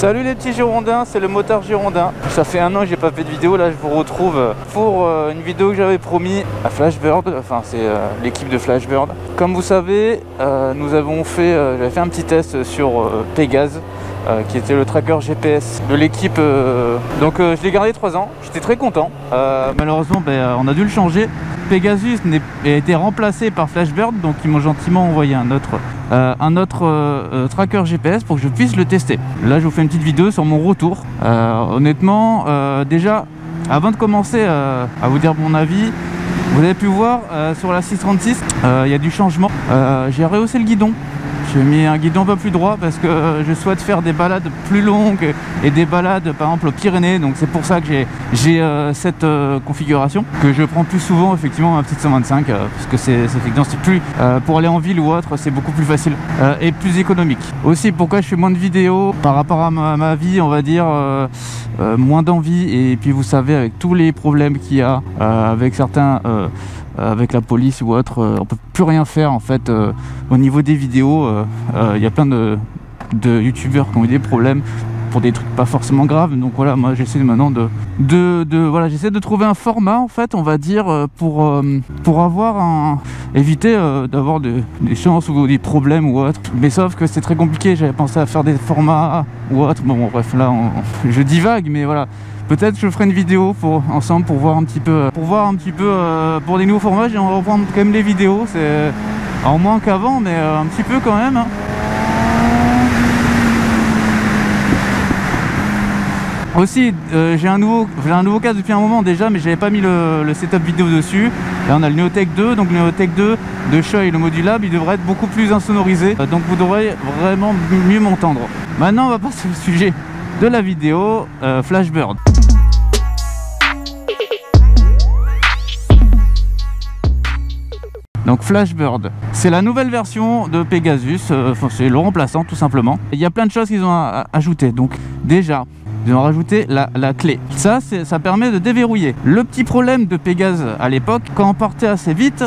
Salut les petits Girondins, c'est le motard Girondin. Ça fait un an que j'ai pas fait de vidéo, là je vous retrouve pour une vidéo que j'avais promis à Flashbird, enfin c'est l'équipe de Flashbird. Comme vous savez, j'avais fait un petit test sur Pégase, qui était le tracker GPS de l'équipe. Donc je l'ai gardé 3 ans, j'étais très content. Malheureusement on a dû le changer. Pegasus a été remplacé par Flashbird, donc ils m'ont gentiment envoyé un autre tracker GPS pour que je puisse le tester. Là je vous fais une petite vidéo sur mon retour. Honnêtement, déjà avant de commencer à vous dire mon avis, vous avez pu voir sur la 636 il y a du changement. J'ai rehaussé le guidon. J'ai mis un guidon un peu plus droit parce que je souhaite faire des balades plus longues et des balades par exemple aux Pyrénées, donc c'est pour ça que j'ai cette configuration que je prends plus souvent effectivement ma petite 125 parce que c'est plus pour aller en ville ou autre, c'est beaucoup plus facile et plus économique. Aussi pourquoi je fais moins de vidéos par rapport à ma vie, on va dire moins d'envie, et puis vous savez avec tous les problèmes qu'il y a avec certains avec la police ou autre, on peut plus rien faire en fait au niveau des vidéos. Il y a plein de youtubeurs qui ont eu des problèmes pour des trucs pas forcément graves, donc voilà, moi j'essaie maintenant voilà, j'essaie de trouver un format en fait, on va dire pour éviter d'avoir des chances ou des problèmes ou autre. Mais sauf que c'est très compliqué, j'avais pensé à faire des formats ou autre, bon bref là je divague, mais voilà. Peut-être que je ferai une vidéo ensemble pour voir un petit peu, pour des nouveaux formats. J'ai envie de reprendre quand même les vidéos, c'est en moins qu'avant, mais un petit peu quand même. Hein. Aussi, j'ai un nouveau casque depuis un moment déjà, mais j'avais pas mis le setup vidéo dessus. Là on a le Neotech 2, donc le Neotech 2 de Shoei, le modulable, il devrait être beaucoup plus insonorisé, donc vous devrez vraiment mieux m'entendre. Maintenant on va passer au sujet de la vidéo Flashbird. Donc Flashbird, c'est la nouvelle version de Pegasus, c'est le remplaçant tout simplement. Il y a plein de choses qu'ils ont ajouté. Donc déjà, ils ont rajouté la clé. Ça permet de déverrouiller. Le petit problème de Pégase à l'époque, quand on partait assez vite,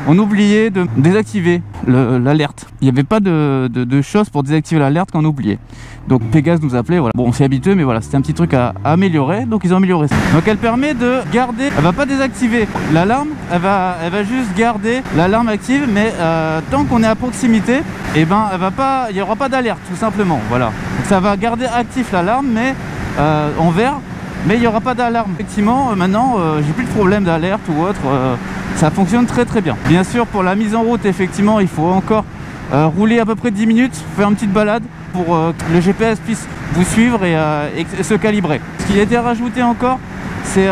on oubliait de désactiver l'alerte. Il n'y avait pas de choses pour désactiver l'alerte quand on oubliait. Donc Pégase nous appelait, voilà. Bon, on s'est habitué, mais voilà, c'était un petit truc à améliorer. Donc ils ont amélioré ça. Donc elle permet de garder, elle va pas désactiver l'alarme, elle va juste garder l'alarme active, mais tant qu'on est à proximité, et ben il n'y aura pas d'alerte tout simplement. Voilà. Donc ça va garder actif l'alarme, mais en vert, mais il n'y aura pas d'alarme. Effectivement, maintenant, j'ai plus de problème d'alerte ou autre. Ça fonctionne très très bien. Bien sûr, pour la mise en route, effectivement, il faut encore rouler à peu près 10 minutes, faire une petite balade pour que le GPS puisse vous suivre et se calibrer. Ce qui a été rajouté encore, c'est...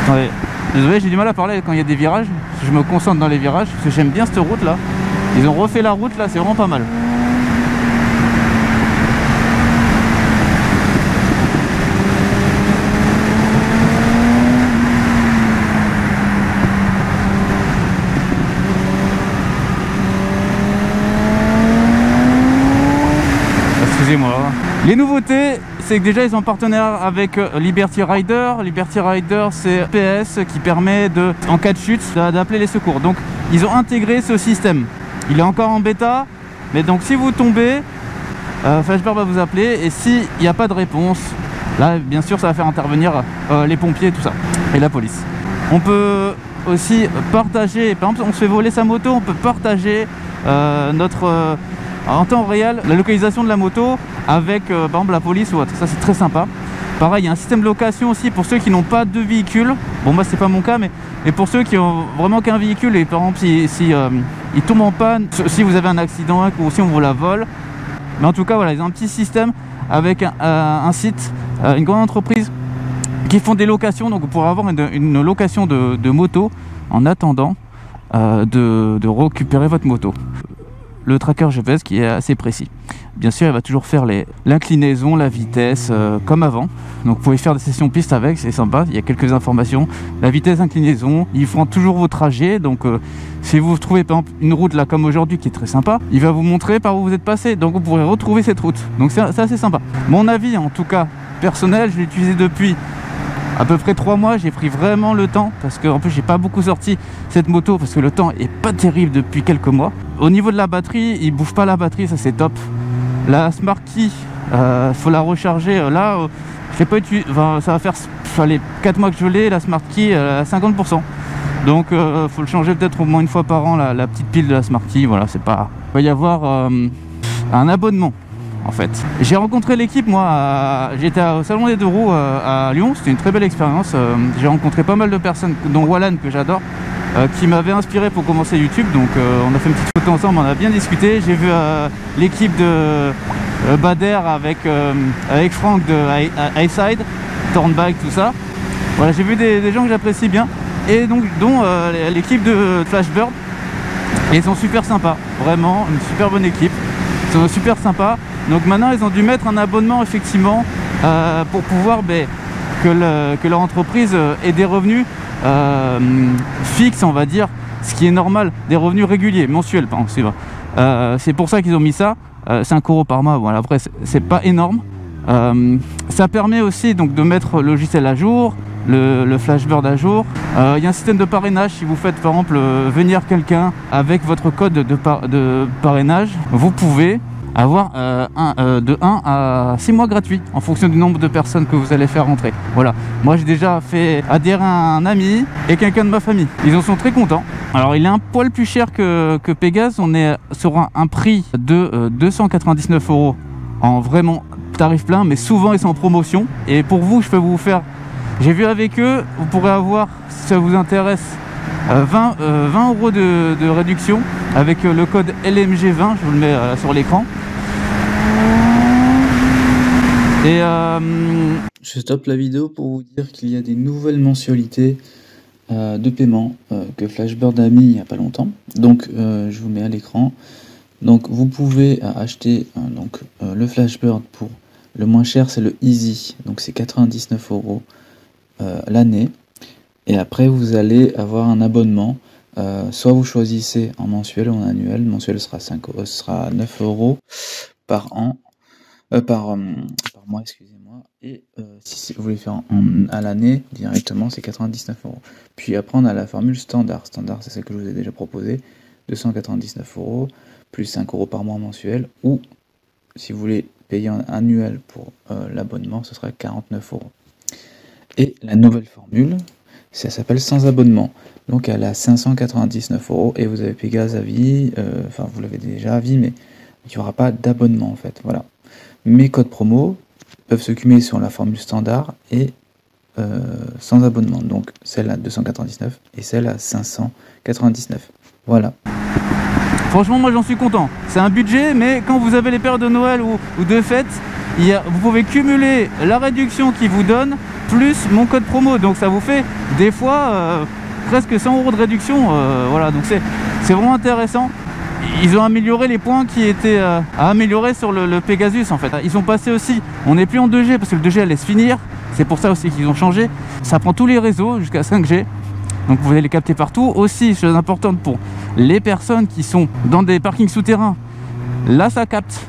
Attendez, désolé, j'ai du mal à parler quand il y a des virages. Je me concentre dans les virages parce que j'aime bien cette route là. Ils ont refait la route là, c'est vraiment pas mal. Les nouveautés, c'est que déjà ils sont en partenaire avec Liberty Rider. Liberty Rider, c'est PS qui permet en cas de chute d'appeler les secours. Donc ils ont intégré ce système. Il est encore en bêta, mais donc si vous tombez, Flashbird va vous appeler, et s'il n'y a pas de réponse, là bien sûr ça va faire intervenir les pompiers et tout ça, et la police. On peut aussi partager, par exemple on se fait voler sa moto, on peut partager en temps réel la localisation de la moto avec par exemple la police ou autre. Ça c'est très sympa. Pareil, il y a un système de location aussi pour ceux qui n'ont pas de véhicule. Bon, moi c'est pas mon cas, mais pour ceux qui ont vraiment qu'un véhicule, et par exemple si ils tombent en panne, si vous avez un accident ou si on vous la vole, mais en tout cas voilà, ils ont un petit système avec un site, une grande entreprise qui font des locations. Donc vous pourrez avoir une location de moto en attendant de récupérer votre moto. Le tracker GPS qui est assez précis. Bien sûr, il va toujours faire l'inclinaison, la vitesse comme avant. Donc vous pouvez faire des sessions piste avec, c'est sympa. Il y a quelques informations. La vitesse, l'inclinaison, ils font toujours vos trajets. Donc si vous trouvez par exemple une route là comme aujourd'hui qui est très sympa, il va vous montrer par où vous êtes passé. Donc vous pourrez retrouver cette route. Donc c'est assez sympa. Mon avis en tout cas personnel, je l'ai utilisé depuis à peu près 3 mois. J'ai pris vraiment le temps parce qu'en plus j'ai pas beaucoup sorti cette moto parce que le temps est pas terrible depuis quelques mois. Au niveau de la batterie, il bouge pas la batterie, ça c'est top. La Smart Key faut la recharger. Là, je l'ai pas utilisé, enfin, ça va faire les 4 mois que je l'ai, la Smart Key à 50%. Donc faut le changer peut-être au moins une fois par an, la petite pile de la Smart Key. Voilà, c'est pas... Il va y avoir un abonnement en fait. J'ai rencontré l'équipe, moi, j'étais au salon des 2 roues à Lyon, c'était une très belle expérience. J'ai rencontré pas mal de personnes, dont Wallan que j'adore, qui m'avait inspiré pour commencer YouTube. Donc on a fait une petite photo ensemble, on a bien discuté. J'ai vu l'équipe de Bader avec Franck de Highside, Turnback, tout ça. Voilà, j'ai vu des gens que j'apprécie bien, et donc dont l'équipe de Flashbird. Et ils sont super sympas, vraiment une super bonne équipe. Ils sont super sympas. Donc maintenant ils ont dû mettre un abonnement effectivement pour pouvoir que leur entreprise ait des revenus fixes, on va dire, ce qui est normal, des revenus réguliers, mensuels, pardon, c'est pour ça qu'ils ont mis ça. 5 € par mois. Voilà, après c'est pas énorme. Ça permet aussi donc de mettre le logiciel à jour, le Flashbird à jour. Il y a un système de parrainage. Si vous faites par exemple venir quelqu'un avec votre code de parrainage, vous pouvez avoir de 1 à 6 mois gratuits en fonction du nombre de personnes que vous allez faire rentrer. Voilà, moi j'ai déjà fait adhérer un ami et quelqu'un de ma famille, ils en sont très contents. Alors il est un poil plus cher que Pégase, on est sur un prix de 299 € en vraiment tarif plein, mais souvent ils sont en promotion. Et pour vous, je peux vous faire, j'ai vu avec eux, vous pourrez avoir, si ça vous intéresse, 20 € de réduction avec le code LMG20, je vous le mets sur l'écran. Et je stoppe la vidéo pour vous dire qu'il y a des nouvelles mensualités de paiement que Flashbird a mis il n'y a pas longtemps. Donc je vous mets à l'écran. Donc vous pouvez acheter le Flashbird pour le moins cher, c'est le Easy, donc c'est 99 € l'année. Et après vous allez avoir un abonnement, soit vous choisissez en mensuel ou en annuel. Mensuel sera 9 € par an, par mois, excusez-moi. Et si vous voulez faire à l'année directement, c'est 99 €. Puis après on a la formule standard. Standard, c'est celle que je vous ai déjà proposée, 299 € plus 5 € par mois mensuel, ou si vous voulez payer en annuel pour l'abonnement, ce sera 49 €. Et la nouvelle formule, ça s'appelle sans abonnement. Donc elle a 599 € et vous avez Pégase à vie, enfin vous l'avez déjà à vie, mais il n'y aura pas d'abonnement en fait. Voilà. Mes codes promo peuvent se cumuler sur la formule standard et sans abonnement. Donc celle à 299 et celle à 599. Voilà. Franchement, moi j'en suis content. C'est un budget, mais quand vous avez les périodes de Noël ou de fêtes, vous pouvez cumuler la réduction qu'ils vous donnent plus mon code promo. Donc ça vous fait des fois presque 100 € de réduction. Voilà, donc c'est vraiment intéressant. Ils ont amélioré les points qui étaient à améliorer sur le Pegasus en fait. Ils sont passés aussi, on n'est plus en 2G parce que le 2G allait se finir. C'est pour ça aussi qu'ils ont changé. Ça prend tous les réseaux jusqu'à 5G. Donc vous allez les capter partout. Aussi, chose importante pour les personnes qui sont dans des parkings souterrains, là ça capte.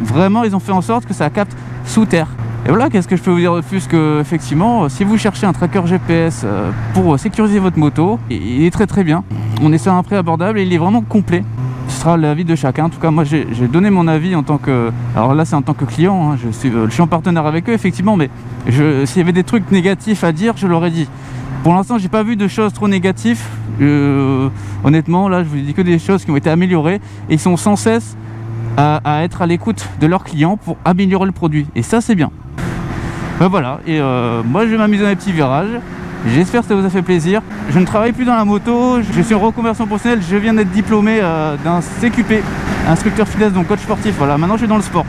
Vraiment, ils ont fait en sorte que ça capte sous terre. Et voilà, qu'est-ce que je peux vous dire de plus que, effectivement, si vous cherchez un tracker GPS pour sécuriser votre moto, il est très très bien. On est sur un prix abordable et il est vraiment complet. Ce sera l'avis de chacun. En tout cas, moi j'ai donné mon avis en tant que... Alors là, c'est en tant que client, hein. Je suis en partenaire avec eux, effectivement, mais s'il y avait des trucs négatifs à dire, je l'aurais dit. Pour l'instant, j'ai pas vu de choses trop négatives. Honnêtement, là, je vous dis que des choses qui ont été améliorées. Et ils sont sans cesse à être à l'écoute de leurs clients pour améliorer le produit. Et ça, c'est bien. Ben voilà. Et moi, je vais m'amuser dans les petits virages. J'espère que ça vous a fait plaisir. Je ne travaille plus dans la moto. Je suis en reconversion professionnelle. Je viens d'être diplômé d'un CQP, instructeur fitness, donc coach sportif. Voilà, maintenant, je suis dans le sport.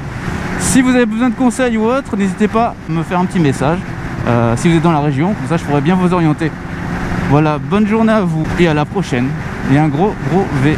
Si vous avez besoin de conseils ou autre, n'hésitez pas à me faire un petit message. Si vous êtes dans la région, comme ça je pourrais bien vous orienter. Voilà, bonne journée à vous et à la prochaine. Et un gros V.